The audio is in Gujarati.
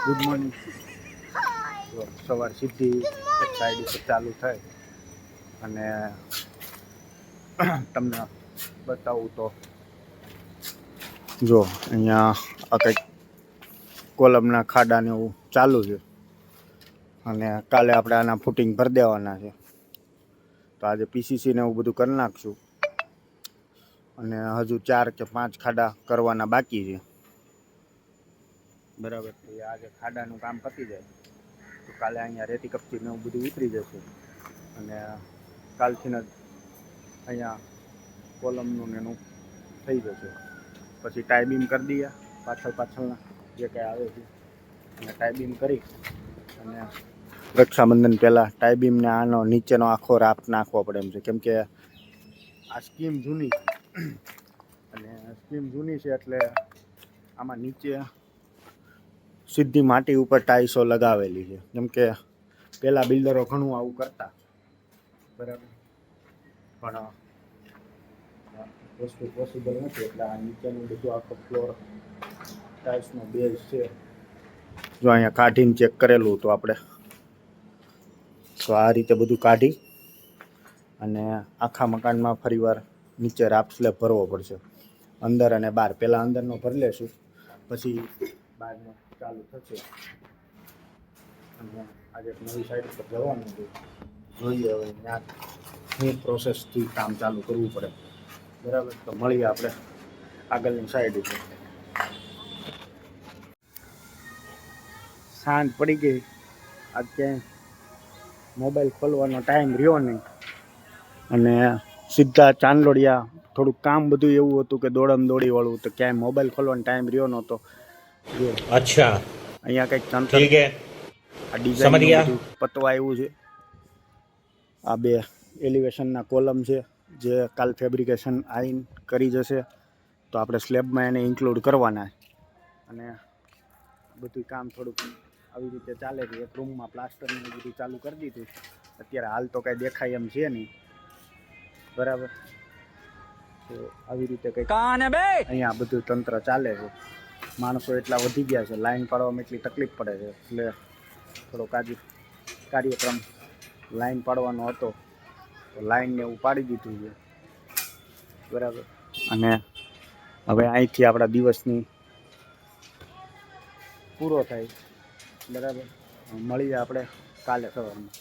Good morning. સવાર સીધી એક સાઈડ ઉપર ચાલુ થાય અને તમને બતાવું તો જો અહીંયા આ કંઈક કોલમના ખાડાને એવું ચાલુ છે અને કાલે આપણે આના ફૂટિંગ ભરી દેવાના છે. તો આજે પીસીસીને એવું બધું કરી નાખશું અને હજુ 4 કે 5 ખાડા કરવાના બાકી છે. બરાબર. તો આજે ખાડાનું કામ પતી જાય તો કાલે અહીંયા રેતી કપચીને એવું બધું ઉતરી જશે અને કાલથી જ અહીંયા કોલમનું ને એનું થઈ જશે. પછી ટાઈબીમ કરી દઈએ પાછળના જે કંઈ આવે છે અને ટાઈબીમ કરી અને રક્ષાબંધન પહેલાં ટાઈબીમને આનો નીચેનો આખો રાપ નાખવો પડે એમ છે, કેમ કે આ સ્કીમ જૂની છે અને સ્કીમ જૂની છે એટલે આમાં નીચે સીધી માટી ઉપર ટાઈલ્સો લગાવેલી છે. જેમ કે પહેલાં બિલ્ડરો ઘણું આવું કરતા, બરાબર, પણ વસ્તુ પોસિબલ નથી એટલે આ નીચેનું બધું આખો ફ્લોર ટાઇલ્સનો બેઝ છે. જો અહીંયા કાઢીને ચેક કરેલું હતું આપણે, તો આ રીતે બધું કાઢી અને આખા મકાનમાં ફરીવાર નીચે રાપ સ્લેબ ભરવો પડશે, અંદર અને બહાર. પહેલાં અંદરનો ભરી લેશું, પછી બહારનો ચાલુ થશે. અને આજે નવી સાઈડ પર જવાનું છે, જોઈએ હવે ત્યાં શું પ્રોસેસથી કામ ચાલુ કરવું પડે. બરાબર. તો મળીએ આપણે આગળની સાઈડ છે. સાંજ પડી ગઈ, આજ ક્યાંય મોબાઈલ ખોલવાનો ટાઈમ રહ્યો નહીં અને સીધા ચાંદલોડિયા. થોડુંક કામ બધું એવું હતું કે દોડમ દોડી વાળું, તો ક્યાંય મોબાઈલ ખોલવાનો ટાઈમ રહ્યો નહોતો. અચ્છા, અહીંયા કંઈક ઠીક હે, આ ડિઝાઇન બધું પતવા આવ્યું છે. આ 2 એલિવેશનના કોલમ છે જે કાલ ફેબ્રિકેશન આવીને કરી જશે, તો આપણે સ્લેબમાં એને ઇન્ક્લુડ કરવાના. અને બધું કામ થોડુંક આવી રીતે ચાલે છે. એક રૂમમાં પ્લાસ્ટરનું બધું ચાલુ કરી દીધું. અત્યારે હાલ તો કાંઈ દેખાય એમ છે નહીં, બરાબર. તો આવી રીતે કંઈક અહીંયા બધું તંત્ર ચાલે છે. માણસો એટલા વધી ગયા છે, લાઈન પાડવામાં એટલી તકલીફ પડે છે, એટલે થોડોક આજે કાર્યક્રમ લાઈન પાડવાનો હતો તો લાઈનને એવું પાડી દીધું છે, બરાબર. અને હવે અહીંથી આપણા દિવસની પૂરો થાય, બરાબર. મળીએ આપણે કાલે સવારમાં.